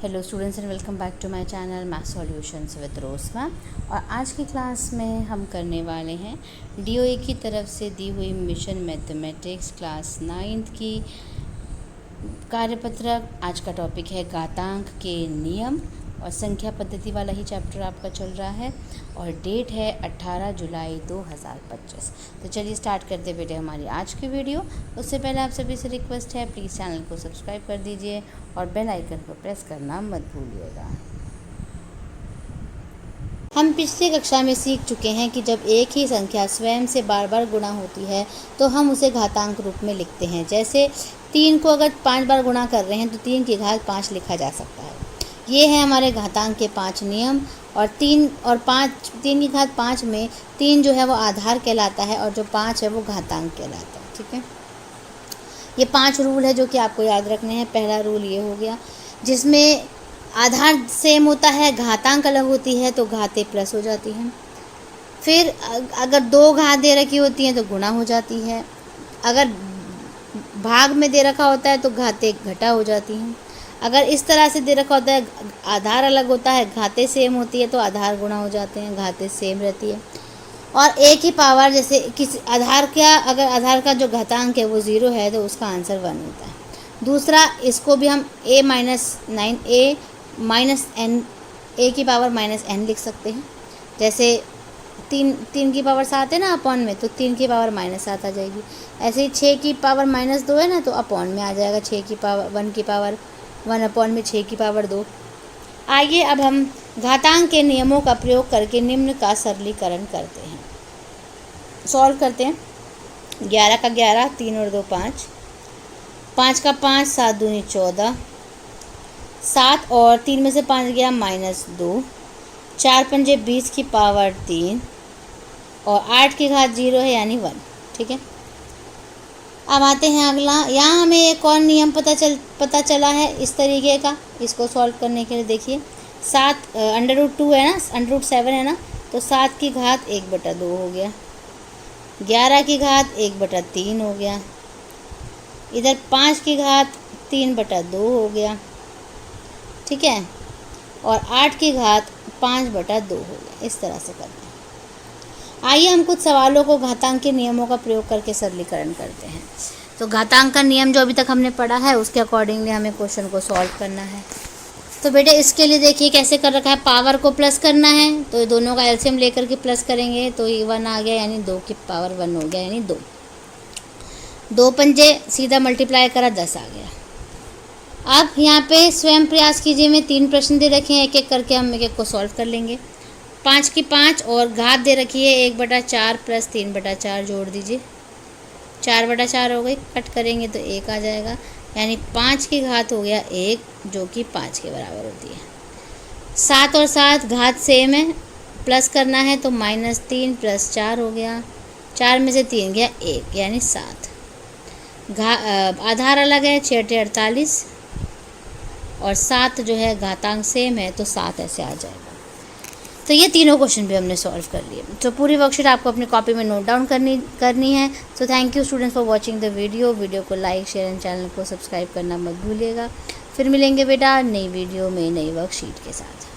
Hello students and welcome back to my channel math solutions with Rosma. और आज की class में हम करने वाले हैं डीओए की तरफ से दी हुई मिशन मैथमेटिक्स क्लास 9th की कार्यपत्रक। आज का टॉपिक है घातांक के नियम और संख्या पद्धति वाला ही चैप्टर आपका चल रहा है और डेट है 18 जुलाई 2025। तो चलिए स्टार्ट करते बेटे हमारी आज की वीडियो। उससे पहले आप सभी से रिक्वेस्ट है, प्लीज़ चैनल को सब्सक्राइब कर दीजिए और बेल आइकन को प्रेस करना मत भूलिएगा। हम पिछली कक्षा में सीख चुके हैं कि जब एक ही संख्या स्वयं से बार बार गुणा होती है तो हम उसे घातांक रूप में लिखते हैं। जैसे 3 को अगर 5 बार गुणा कर रहे हैं तो 3 की घात 5 लिखा जा सकता है। ये है हमारे घातांक के 5 नियम। और 3 की घात 5 में 3 जो है वो आधार कहलाता है और जो 5 है वो घातांक कहलाता है। ठीक है, ये 5 रूल है जो कि आपको याद रखने हैं। पहला रूल ये हो गया, जिसमें आधार सेम होता है, घातांक अलग होती है तो घातें प्लस हो जाती हैं। फिर अगर 2 घात दे रखी होती हैं तो गुणा हो जाती है। अगर भाग में दे रखा होता है तो घातें घटा हो जाती हैं। अगर इस तरह से दे रखा होता है, आधार अलग होता है, घातें सेम होती है तो आधार गुणा हो जाते हैं, घातें सेम रहती है। और एक ही पावर, जैसे किसी अगर आधार का जो घातांक है वो 0 है तो उसका आंसर 1 होता है। दूसरा, इसको भी हम a की पावर -n लिख सकते हैं। जैसे 3 की पावर 7 है ना अपॉन में, तो 3 की पावर -7 आ जाएगी। ऐसे ही 6 की पावर -2 है ना, तो अपॉन में आ जाएगा 6 की पावर 1 की पावर 1 अपॉन में 6 की पावर 2। आइए अब हम घातांक के नियमों का प्रयोग करके निम्न का सरलीकरण करते हैं, सॉल्व करते हैं। 11 का 11, 3 और 2 5, 5 का 5, 7 दूनी 14, 7 और 3 में से 5 गया -2, 4 पंजे 20 की पावर 3 और 8 की घात 0 है यानी 1। ठीक है, अब आते हैं अगला। यहाँ हमें एक और नियम पता चला है इस तरीके का। इसको सॉल्व करने के लिए देखिए, 7 √2 है ना, √7 है ना, तो 7 की घात 1/2 हो गया। 11 की घात 1/3 हो गया। इधर 5 की घात 3/2 हो गया। ठीक है, और 8 की घात 5/2 हो गया। इस तरह से करते हैं। आइए हम कुछ सवालों को घातांक के नियमों का प्रयोग करके सरलीकरण करते हैं। तो घातांक का नियम जो अभी तक हमने पढ़ा है उसके अकॉर्डिंगली हमें क्वेश्चन को सॉल्व करना है। तो बेटे इसके लिए देखिए कैसे कर रखा है। पावर को प्लस करना है तो ये दोनों का एलसीएम लेकर के प्लस करेंगे तो ये 1 आ गया यानी 2 की पावर 1 हो गया यानी 2। 2 पंजे सीधा मल्टीप्लाई करा 10 आ गया। अब यहाँ पे स्वयं प्रयास कीजिए में 3 प्रश्न दे रखे हैं, एक एक करके हम एक को सॉल्व कर लेंगे। 5 की 5 और घात दे रखी है 1/4 प्लस 3/4 जोड़ दीजिए, 4/4 हो गई। कट करेंगे तो 1 आ जाएगा यानी 5 की घात हो गया 1 जो कि 5 के बराबर होती है। 7 और 7 घात सेम है, प्लस करना है तो -3 + 4 हो गया। 4 में से 3 गया 1 यानी 7। आधार अलग है, 6 × 48 और 7 जो है घातांक सेम है तो 7 ऐसे आ जाएगा। तो ये तीनों क्वेश्चन भी हमने सॉल्व कर लिए। तो पूरी वर्कशीट आपको अपनी कॉपी में नोट डाउन करनी है। So thank you students for watching the video को लाइक शेयर एंड चैनल को सब्सक्राइब करना मत भूलिएगा। फिर मिलेंगे बेटा नई वीडियो में नई वर्कशीट के साथ।